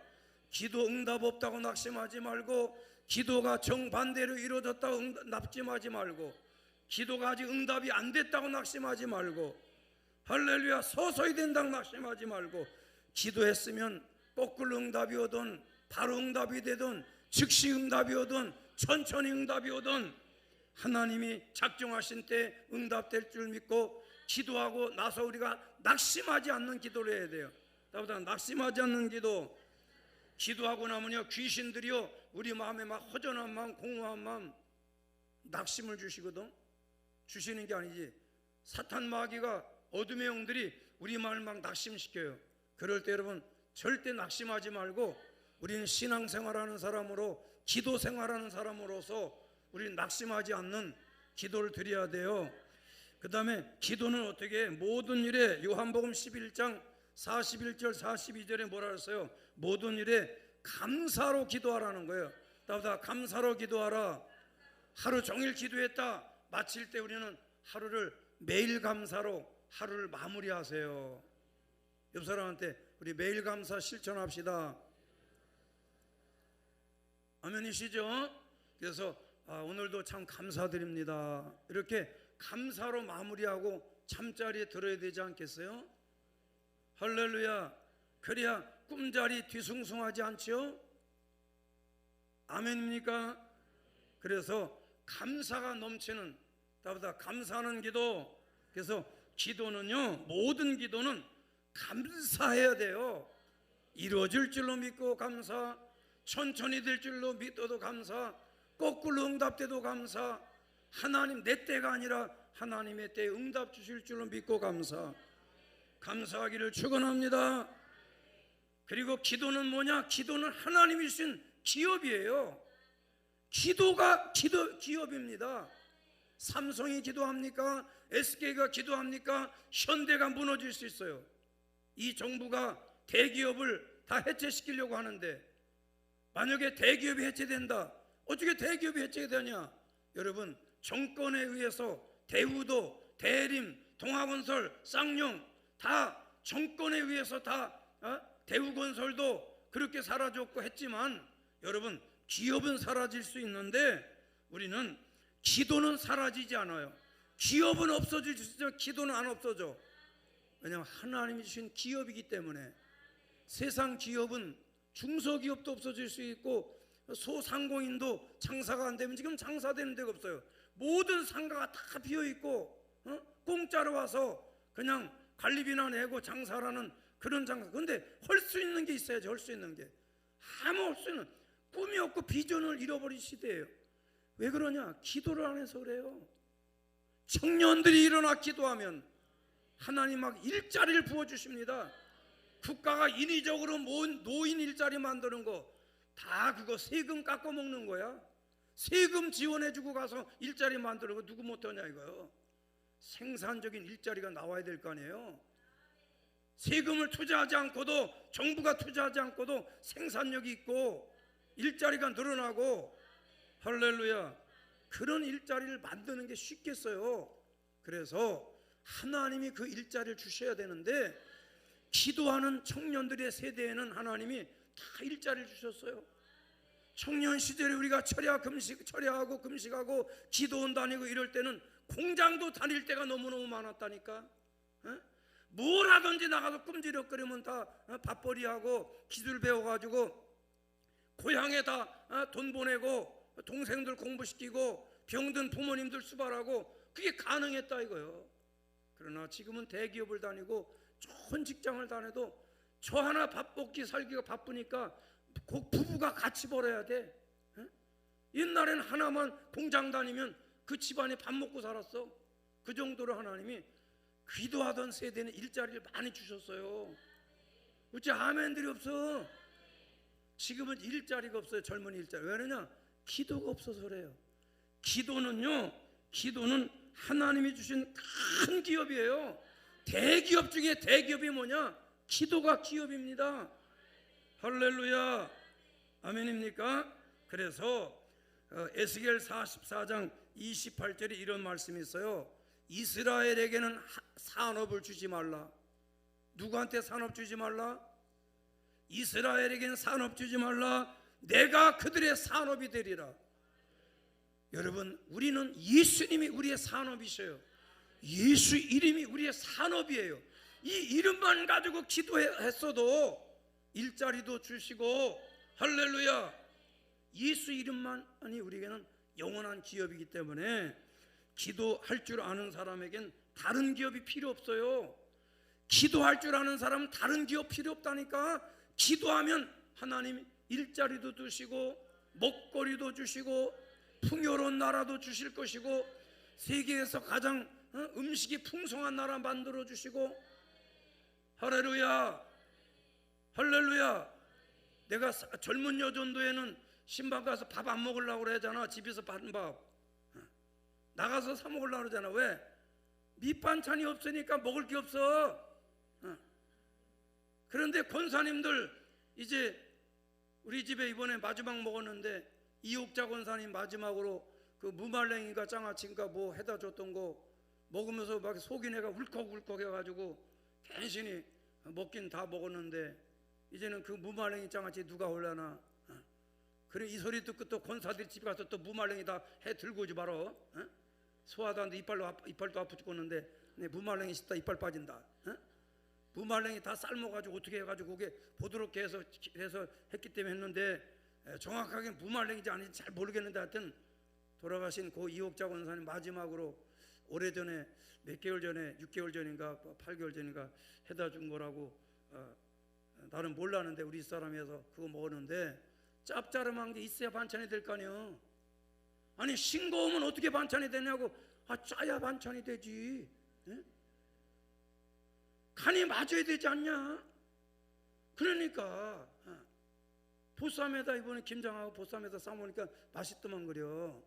기도 응답 없다고 낙심하지 말고 기도가 정반대로 이루어졌다고 낙심하지 말고 기도가 아직 응답이 안 됐다고 낙심하지 말고 할렐루야. 서서히 된다고 낙심하지 말고 기도했으면 거꾸로 응답이 오든 바로 응답이 되든 즉시 응답이 오든 천천히 응답이 오든 하나님이 작정하신 때 응답될 줄 믿고 기도하고 나서 우리가 낙심하지 않는 기도를 해야 돼요. 나보다 낙심하지 않는 기도. 기도하고 나면요 귀신들이요 우리 마음에 막 허전한 마음 공허한 마음 낙심을 주시거든. 주시는 게 아니지 사탄 마귀가 어둠의 영들이 우리 마음을 막 낙심시켜요. 그럴 때 여러분 절대 낙심하지 말고 우리는 신앙생활하는 사람으로 기도 생활하는 사람으로서 우리는 낙심하지 않는 기도를 드려야 돼요. 그 다음에 기도는 어떻게 해? 모든 일에 요한복음 11장 41절 42절에 뭐라 그랬어요? 모든 일에 감사로 기도하라는 거예요. 나보다 감사로 기도하라. 하루 종일 기도했다 마칠 때 우리는 하루를 매일 감사로 하루를 마무리하세요. 옆 사람한테 우리 매일 감사 실천합시다. 아멘이시죠? 그래서 오늘도 참 감사드립니다. 이렇게 감사로 마무리하고 잠자리에 들어야 되지 않겠어요? 할렐루야. 그래야 꿈자리 뒤숭숭하지 않지요? 아멘입니까? 그래서 감사가 넘치는 나보다 감사하는 기도. 그래서 기도는요, 모든 기도는 감사해야 돼요. 이루어질 줄로 믿고 감사, 천천히 될 줄로 믿어도 감사, 거꾸로 응답돼도 감사, 하나님 내 때가 아니라 하나님의 때에 응답 주실 줄로 믿고 감사, 감사하기를 축원합니다. 그리고 기도는 뭐냐? 기도는 하나님이 주신 기업이에요. 기도가 기업입니다. 삼성이 기도합니까? SK가 기도합니까? 현대가 무너질 수 있어요. 이 정부가 대기업을 다 해체시키려고 하는데, 만약에 대기업이 해체된다, 어떻게 대기업이 해체되냐? 여러분, 정권에 의해서 대우도, 대림, 동아건설, 쌍용 다 정권에 의해서 다 대우건설도 그렇게 사라졌고 했지만, 여러분, 기업은 사라질 수 있는데 우리는 기도는 사라지지 않아요. 기업은 없어질 수 있지만 기도는 안 없어져. 왜냐하면 하나님이 주신 기업이기 때문에. 세상 기업은 중소기업도 없어질 수 있고 소상공인도 장사가 안 되면 지금 장사되는 데가 없어요. 모든 상가가 다 비어있고 공짜로 와서 그냥 관리비나 내고 장사라는 그런 장사. 그런데 할 수 있는 게 있어야지. 할 수 있는 게 아무 할 수 있는 꿈이 없고 비전을 잃어버린 시대예요. 왜 그러냐? 기도를 안 해서 그래요. 청년들이 일어나 기도하면 하나님 막 일자리를 부어주십니다. 국가가 인위적으로 모은 노인 일자리 만드는 거 다 그거 세금 깎아 먹는 거야. 세금 지원해주고 가서 일자리 만드는 거 누구 못하냐 이거요. 생산적인 일자리가 나와야 될 거 아니에요. 세금을 투자하지 않고도, 정부가 투자하지 않고도 생산력이 있고 일자리가 늘어나고, 할렐루야, 그런 일자리를 만드는 게 쉽겠어요. 그래서 하나님이 그 일자리를 주셔야 되는데, 기도하는 청년들의 세대에는 하나님이 다 일자리를 주셨어요. 청년 시절에 우리가 철야하고 금식하고 기도원 다니고 이럴 때는 공장도 다닐 때가 너무너무 많았다니까. 뭘 하든지 나가서 끔지럭거리면 다 밥벌이하고 기술 배워가지고 고향에 다 돈 보내고 동생들 공부시키고 병든 부모님들 수발하고 그게 가능했다 이거요. 그러나 지금은 대기업을 다니고 좋은 직장을 다녀도 저 하나 밥 먹기 살기가 바쁘니까 부부가 같이 벌어야 돼. 옛날에는 하나만 공장 다니면 그 집안에 밥 먹고 살았어. 그 정도로 하나님이 기도하던 세대는 일자리를 많이 주셨어요. 어째 아멘들이 없어? 지금은 일자리가 없어요. 젊은 일자리. 왜 그러냐? 기도가 없어서 그래요. 기도는 하나님이 주신 큰 기업이에요. 대기업 중에 대기업이 뭐냐? 기도가 기업입니다. 할렐루야, 아멘입니까? 그래서 에스겔 44장 28절에 이런 말씀이 있어요. 이스라엘에게는 산업을 주지 말라. 누구한테 산업 주지 말라? 이스라엘에게는 산업 주지 말라. 내가 그들의 산업이 되리라. 여러분, 우리는 예수님이 우리의 산업이셔요. 예수 이름이 우리의 산업이에요. 이 이름만 가지고 기도했어도 일자리도 주시고, 할렐루야, 예수 이름만이 우리에게는 영원한 기업이기 때문에 기도할 줄 아는 사람에겐 다른 기업이 필요 없어요. 기도할 줄 아는 사람은 다른 기업 필요 없다니까. 기도하면 하나님 일자리도 주시고 먹거리도 주시고 풍요로운 나라도 주실 것이고 세계에서 가장 음식이 풍성한 나라 만들어 주시고, 할렐루야, 할렐루야. 내가 젊은 여전도에는 신방 가서 밥 안 먹으려고 그러잖아. 집에서 밥 나가서 사 먹으려고 그러잖아. 왜? 밑반찬이 없으니까 먹을 게 없어. 그런데 권사님들 이제 우리 집에 이번에 마지막 먹었는데 이옥자 권사님 마지막으로 그 무말랭이가 장아찌인가 뭐 해다 줬던 거 먹으면서 막 속이 내가 울컥울컥 해가지고 괜시니 먹긴 다 먹었는데 이제는 그 무말랭이 장아찌 누가 올려나. 그래 이 소리 듣고 또 권사들 집 가서 또 무말랭이 다 해 들고 오지 말어. 소화도 안 돼. 이빨도 아프 죽겠는데 내 무말랭이 씹다 이빨 빠진다. 무말랭이 다 삶아가지고 어떻게 해가지고 그게 부드럽게 해서 했기 때문에 했는데 정확하게 무말랭이인지 아닌지 잘 모르겠는데 하여튼 돌아가신 고 이옥자 권사님 마지막으로 오래전에 몇 개월 전에 6개월 전인가 8개월 전인가 해다 준 거라고 나는 몰랐는데 우리 사람에서 그거 먹었는데 짭짤한 게 있어야 반찬이 될 거 아니에요. 아니 싱거우면 어떻게 반찬이 되냐고. 짜야 반찬이 되지. 예? 간이 맞아야 되지 않냐. 그러니까 보쌈에다 이번에 김장하고 보쌈에다 싸먹으니까 맛있더만 그려.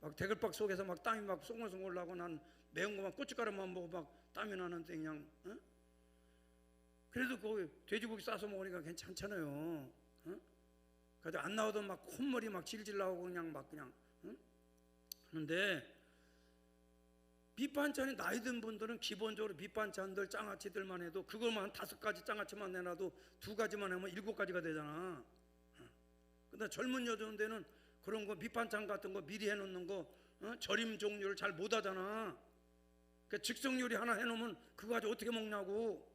막 대글박 속에서 막 땀이 막 송골송골 나고 난 매운 거만 고춧가루만 먹고 막 땀이 나는데 그냥 그래도 거기 돼지고기 싸서 먹으니까 괜찮잖아요. 그래도 안 나오던 막 콧물이 막 질질 나오고 그냥 막 그냥 그런데 밑반찬이 나이 든 분들은 기본적으로 밑반찬들 장아찌들만 해도 그것만 5가지 장아찌만 내놔도 2가지만 하면 7가지가 되잖아. 근데 젊은 여자인데는 그런 거 밑반찬 같은 거 미리 해놓는 거 절임 종류를 잘 못하잖아. 그 즉석 요리 하나 해놓으면 그거 가지고 어떻게 먹냐고.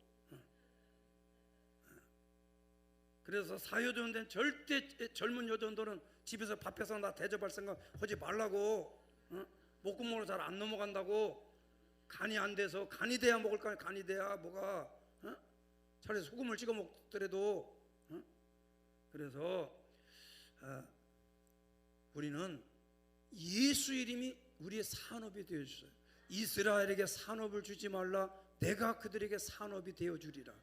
그래서 사여전된 절대 젊은 여자들은 집에서 밥해서 나 대접할 생각 하지 말라고. 목구멍으로 잘 안 넘어간다고. 간이 안 돼서. 간이 돼야 먹을 거 아니야. 간이 돼야 뭐가. 차라리 소금을 찍어 먹더라도. 그래서 우리는 예수 이름이 우리의 산업이 되어주세요. 이스라엘에게 산업을 주지 말라. 내가 그들에게 산업이 되어주리라.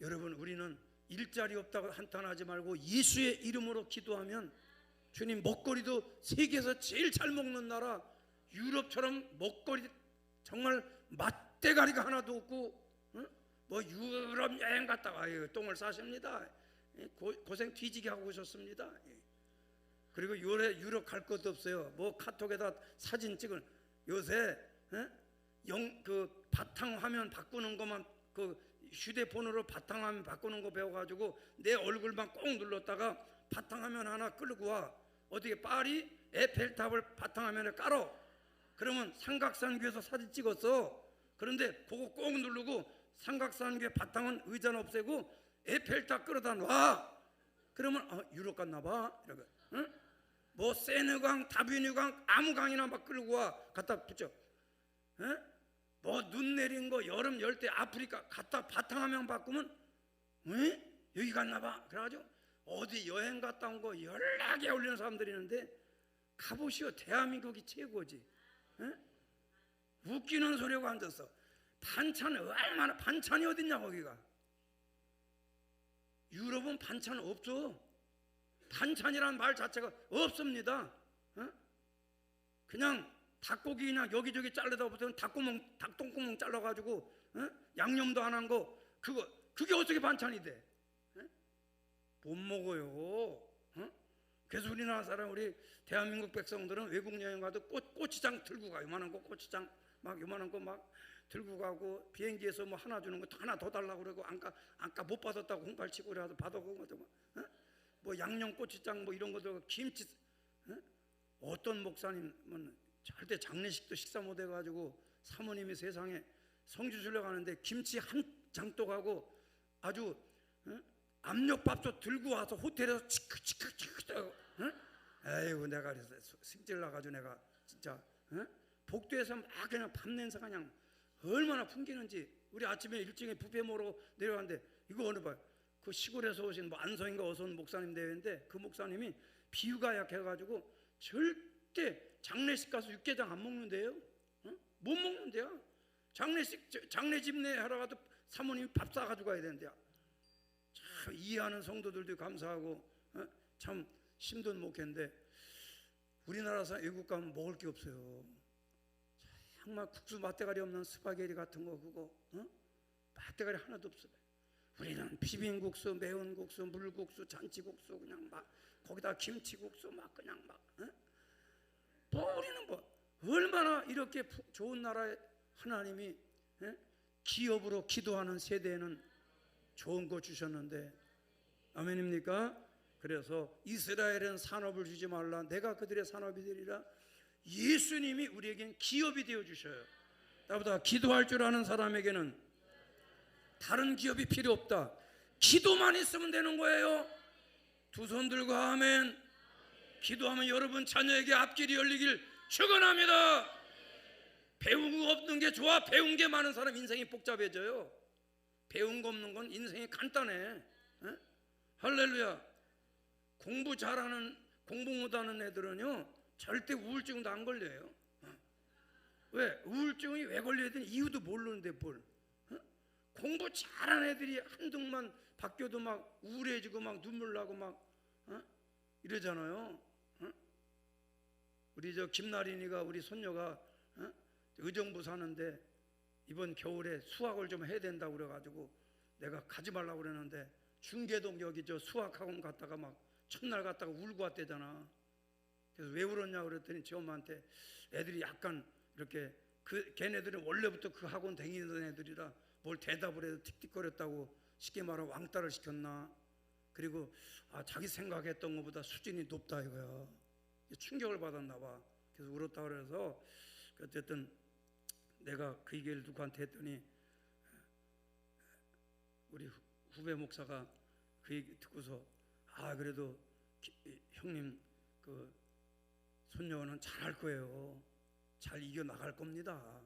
여러분 우리는 일자리 없다고 한탄하지 말고 예수의 이름으로 기도하면 주님 먹거리도 세계에서 제일 잘 먹는 나라 유럽처럼 먹거리 정말 맛대가리가 하나도 없고 뭐 유럽 여행 갔다가 똥을 싸십니다. 고생 뒤지게 하고 오셨습니다. 그리고 유럽 갈 것도 없어요. 뭐 카톡에다 사진 찍은 요새 그 바탕화면 바꾸는 것만 그 휴대폰으로 바탕화면 바꾸는 거 배워가지고 내 얼굴만 꼭 눌렀다가 바탕화면 하나 끌고 와. 어떻게 파리 에펠탑을 바탕화면에 깔어. 그러면 삼각산교에서 사진 찍었어. 그런데 그거 꼭 누르고 삼각산교의 바탕은 의자는 없애고 에펠탑 끌어다 놔. 그러면 유럽 갔나 봐. 이러고. 뭐 세느강, 다비뉴강 아무 강이나 막 끌고 와. 갖다 붙여. 뭐 눈 내린 거 여름 열대 아프리카 갖다 바탕화면 바꾸면 여기 갔나 봐. 그래가지고 어디 여행 갔다 온 거 연락에 올리는 사람들이 있는데 가보시오. 대한민국이 최고지. 웃기는 소리하고 앉았어. 반찬 얼마나 반찬이 어딨냐 거기가. 유럽은 반찬 없어. 반찬이라는 말 자체가 없습니다. 그냥 닭고기나 여기저기 자르다 보면 닭똥구멍 잘라가지고 양념도 안 한 거 그게 어떻게 반찬이 돼? 못 먹어요. 그래서 우리나라 사람 우리 대한민국 백성들은 외국 여행 가도 고추장 들고 가요. 요만한 거 고추장 막 요만한 거 막 들고 가고 비행기에서 뭐 하나 주는 거 하나 더 달라고 그러고 안까 못 받았다고 홍발치고 그래서 받아보고 뭐 양념 고추장 뭐 이런 거 들고 김치. 어떤 목사님은 절대 장례식도 식사 못 해가지고 사모님이 세상에 성주 주려고 하는데 김치 한 장도 가고 아주 압력밥솥 들고 와서 호텔에서 치크치크치크 에이구 내가 그래서 승질 나가지고 내가 진짜 복도에서 막 그냥 밥 냄새가 그냥 얼마나 풍기는지. 우리 아침에 일찍이 뷔페 먹으러 내려갔는데 이거 어느 봐. 그 시골에서 오신 뭐 안성인가 어서 온 목사님 대회인데 그 목사님이 비유가 약해가지고 절대 장례식 가서 육개장 안 먹는데요. 못 먹는데요. 장례 집내 하러 가도 사모님이 밥 싸가지고 가야 되는데요. 참 이해하는 성도들도 감사하고 참 힘든 목회인데 우리나라에서 외국 가면 먹을 게 없어요. 정말 국수 맛대가리 없는 스파게티 같은 거 그거 맛대가리 하나도 없어요. 우리는 비빔국수, 매운 국수, 물국수, 잔치국수 그냥 막 거기다 김치국수 막 그냥 막 뭐 우리는 뭐 얼마나 이렇게 좋은 나라에 하나님이 기업으로 기도하는 세대에는 좋은 거 주셨는데 아멘입니까? 그래서 이스라엘은 산업을 주지 말라. 내가 그들의 산업이 되리라. 예수님이 우리에겐 기업이 되어 주셔요. 나보다 기도할 줄 아는 사람에게는 다른 기업이 필요 없다. 기도만 있으면 되는 거예요. 두 손 들고 아멘. 기도하면 여러분 자녀에게 앞길이 열리길 축원합니다. 배운 거 없는 게 좋아. 배운 게 많은 사람 인생이 복잡해져요. 배운 거 없는 건 인생이 간단해. 에? 할렐루야. 공부 잘하는, 공부 못하는 애들은요 절대 우울증도 안 걸려요. 왜? 우울증이 왜 걸려야 되는 이유도 모르는데 뭘. 공부 잘하는 애들이 한둥만 바뀌어도 막 우울해지고 막 눈물 나고 막 이러잖아요. 우리 저 김나린이가, 우리 손녀가 의정부 사는데 이번 겨울에 수학을 좀 해야 된다고 그래가지고 내가 가지 말라고 그랬는데 중계동 여기 저 수학학원 갔다가 막 첫날 갔다가 울고 왔대잖아. 그래서 왜 울었냐 그랬더니 제 엄마한테 애들이 약간 이렇게 걔네들은 원래부터 그 학원 다니던 애들이라 뭘 대답을 해도 틱틱거렸다고, 쉽게 말하면 왕따를 시켰나. 그리고 자기 생각했던 것보다 수준이 높다 이거야. 충격을 받았나 봐. 그래서 울었다 그래서 어쨌든 내가 그 얘기를 누구한테 했더니 우리 후배 목사가 그 얘기 듣고서 그래도 형님 그 손녀는 잘할 거예요. 잘 이겨나갈 겁니다.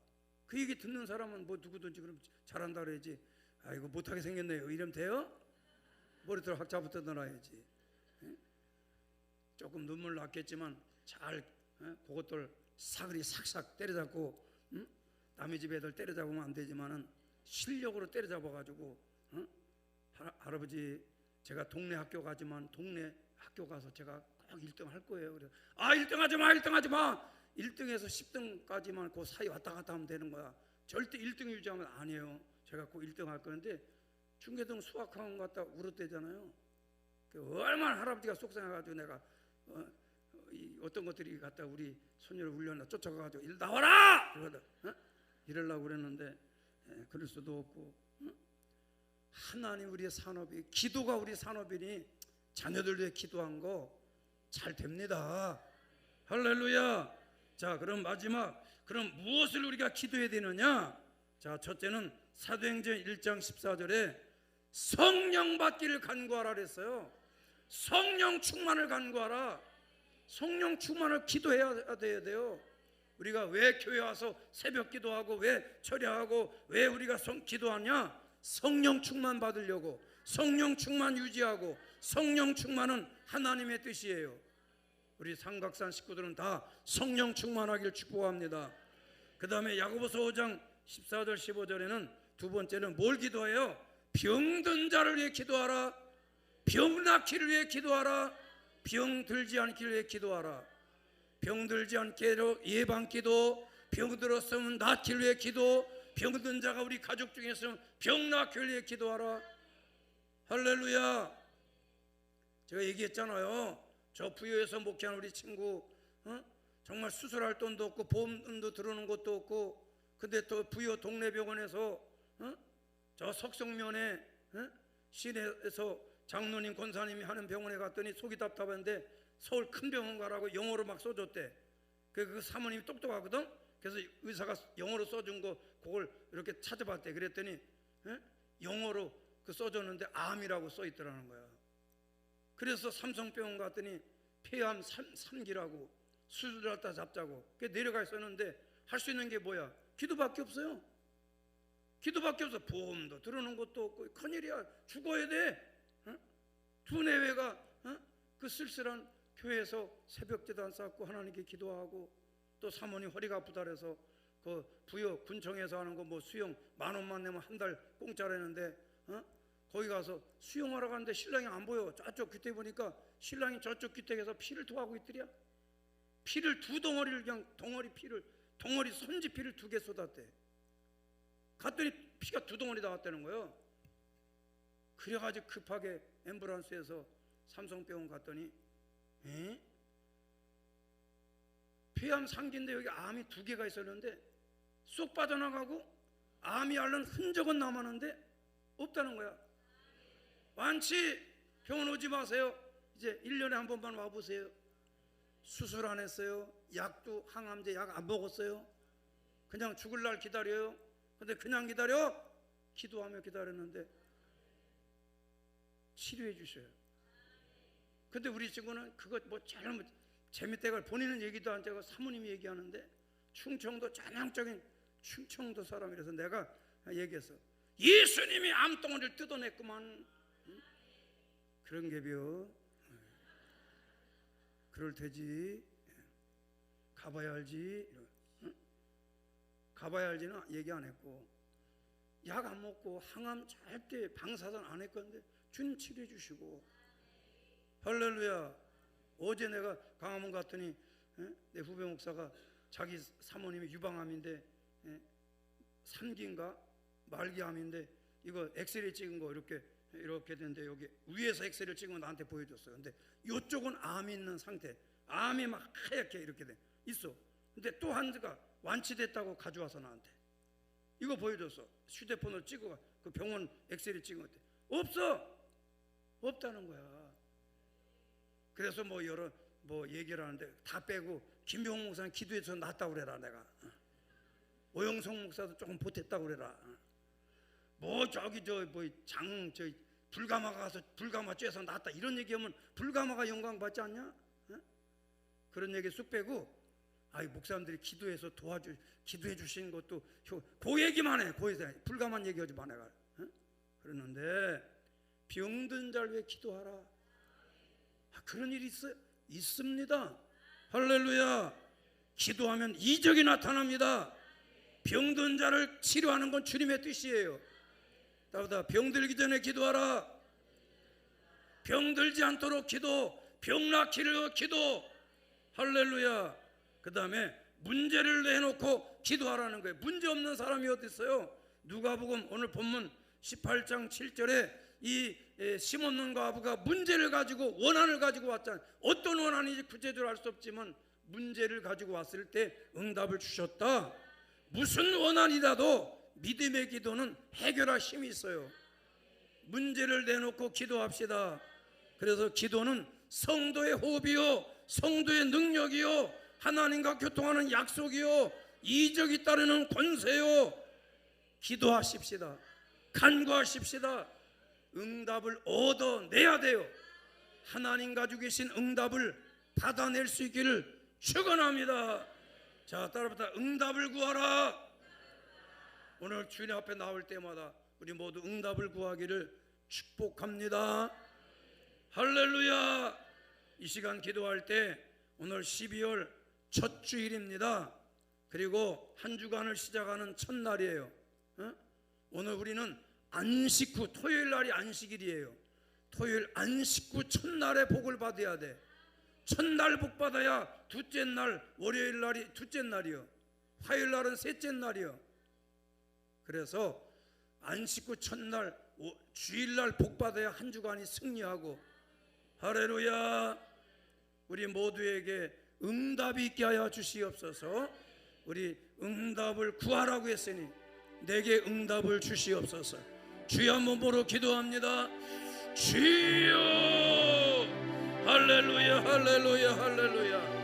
그 얘기 듣는 사람은 뭐 누구든지 그럼 잘한다 그래야지. 이거 못하게 생겼네요 이러면 돼요? 머리털 학자부터 넣어야지. 조금 눈물 났겠지만 잘 그것들 사그리 삭삭 때려잡고, 남의 집 애들 때려잡으면 안 되지만은 실력으로 때려잡아가지고 할아버지 제가 동네 학교 가지만 동네 학교 가서 제가 꼭 1등 할 거예요. 그래서 1등 하지 마 1등 하지 마. 1등에서 10등까지만 그 사이 왔다 갔다 하면 되는 거야. 절대 1등 유지하면 안 해요. 제가 꼭 1등 할 건데 중계동 수학학원 갔다 울었대잖아요. 얼마나 할아버지가 속상해가지고 내가 어떤 것들이 갖다 우리 손녀를 울려나 쫓아가가지고 일 나와라! 이러거든. 이러려고 그랬는데 그럴 수도 없고. 하나님 우리의 산업이, 기도가 우리 산업이니 자녀들 위해 기도한 거 잘 됩니다. 할렐루야. 자, 그럼 마지막, 그럼 무엇을 우리가 기도해야 되느냐? 자, 첫째는 사도행전 1장 14절에 성령 받기를 간구하라 그랬어요. 성령 충만을 간구하라. 성령 충만을 기도해야 돼요. 우리가 왜 교회 와서 새벽 기도하고 왜 철야하고 왜 우리가 기도하냐? 성령 충만 받으려고. 성령 충만 유지하고. 성령 충만은 하나님의 뜻이에요. 우리 삼각산 식구들은 다 성령 충만하길 축복합니다. 그 다음에 야고보서 5장 14절 15절에는 두 번째는 뭘 기도해요? 병든 자를 위해 기도하라. 병 낫기를 위해 기도하라. 병 들지 않기를 위해 기도하라. 병 들지 않게 예방 기도, 병 들었으면 낫기를 위해 기도, 병든 자가 우리 가족 중에 있으면 병 낫기를 위해 기도하라. 할렐루야. 제가 얘기했잖아요. 저 부여에서 목회하는 우리 친구, 정말 수술할 돈도 없고 보험도 들어오는 것도 없고, 근데 또 부여 동네 병원에서 저 석성면에 시내에서 장로님 권사님이 하는 병원에 갔더니 속이 답답한데 서울 큰 병원 가라고 영어로 막 써줬대. 그 사모님이 똑똑하거든. 그래서 의사가 영어로 써준 거 그걸 이렇게 찾아봤대. 그랬더니 영어로 그 써줬는데 암이라고 써있더라는 거야. 그래서 삼성병원 갔더니 폐암 3기라고 수술했다 잡자고 내려가 있었는데 할 수 있는 게 뭐야? 기도밖에 없어요. 기도밖에 없어. 보험도 들어오는 것도 없고 큰일이야. 죽어야 돼. 두뇌회가 그 쓸쓸한 교회에서 새벽제단 쌓고 하나님께 기도하고, 또 사모님 허리가 아프다 그래서 그 부여 군청에서 하는 거 뭐 수영 10,000원만 내면 한 달 공짜라는데 거기 가서 수영하러 갔는데 신랑이 안 보여. 저쪽 귀태 보니까 신랑이 저쪽 귀택에서 피를 토하고 있더랴. 피를 2덩어리를 그냥 덩어리 손지 피를 2개 쏟았대. 갔더니 피가 2덩어리 나왔다는 거예요. 그래가지고 급하게 앰뷸런스에서 삼성병원 갔더니 폐암 3기인데 여기 암이 2개가 있었는데 쏙 빠져나가고 암이 앓는 흔적은 남았는데 없다는 거야. 완치. 병원 오지 마세요. 이제 1년에 한 번만 와보세요. 수술 안 했어요. 약도 항암제 약 안 먹었어요. 그냥 죽을 날 기다려요. 근데 그냥 기다려? 기도하며 기다렸는데 치료해 주셔요. 근데 우리 친구는 그거 뭐 잘못 재밌대가 본인은 얘기도 안 하고 사모님이 얘기하는데 충청도 전형적인 충청도 사람이라서 내가 얘기했어. 예수님이 암덩어리를 뜯어냈구만. 그런 게벼. 그럴 테지. 가봐야 알지. 가봐야 알지는 얘기 안 했고, 약 안 먹고 항암 절대 방사선 안 했건데 주님 치료해 주시고. 할렐루야. 어제 내가 강화문 갔더니 내 후배 목사가 자기 사모님이 유방암인데 3기인가 말기암인데 이거 엑스레이 찍은 거 이렇게 되는데 여기 위에서 엑스레이 찍은 거 나한테 보여줬어요. 근데 이쪽은 암이 있는 상태, 암이 막 하얗게 이렇게 돼 있어. 근데 또 한가 완치됐다고 가져와서 나한테 이거 보여줬어. 휴대폰으로 찍어가 그 병원 엑스레이 찍은 것 같아. 없다는 거야. 그래서 뭐 여러 얘기를 하는데 다 빼고 김병호 목사는 기도해서 낫다고 그래라. 내가 오영성 목사도 조금 보탰다고 그래라. 불가마가 가서 불가마 쬐서 낫다 이런 얘기하면 불가마가 영광 받지 않냐? 그런 얘기 쑥 빼고 목사님들이 기도해서 기도해 주신 것도 그 얘기만 해. 불가만 얘기하지 마. 내가 그러는데 병든 자를 위해 기도하라. 그런 일이 있습니다. 할렐루야. 기도하면 이적이 나타납니다. 병든 자를 치료하는 건 주님의 뜻이에요. 따라다 병들기 전에 기도하라. 병들지 않도록 기도, 병 낫기를 기도. 할렐루야. 그 다음에 문제를 내놓고 기도하라는 거예요. 문제 없는 사람이 어디 있어요? 누가복음 오늘 본문 18장 7절에 이 시몬 과부가 문제를 가지고 원한을 가지고 왔잖아요. 어떤 원한인지 구체적으로 알 수 없지만 문제를 가지고 왔을 때 응답을 주셨다. 무슨 원한이라도 믿음의 기도는 해결할 힘이 있어요. 문제를 내놓고 기도합시다. 그래서 기도는 성도의 호흡이요, 성도의 능력이요, 하나님과 교통하는 약속이요, 이적이 따르는 권세요. 기도하십시다. 간구하십시다. 응답을 얻어내야 돼요. 하나님 가지고 계신 응답을 받아낼 수 있기를 축원합니다. 자, 따라붙어 응답을 구하라. 오늘 주님 앞에 나올 때마다 우리 모두 응답을 구하기를 축복합니다. 할렐루야. 이 시간 기도할 때 오늘 12월 첫 주일입니다. 그리고 한 주간을 시작하는 첫날이에요. 오늘 우리는 안식 후 토요일 날이 안식일이에요. 토요일 안식 후 첫날에 복을 받아야 돼. 첫날 복 받아야 둘째 날 월요일 날이 둘째 날이요, 화요일 날은 셋째 날이요. 그래서 안식 후 첫날 주일날 복 받아야 한 주간이 승리하고. 할렐루야. 우리 모두에게 응답이 있게 하여 주시옵소서. 우리 응답을 구하라고 했으니 내게 응답을 주시옵소서. 주여 한번 보러 기도합니다. 주여. 할렐루야 할렐루야 할렐루야.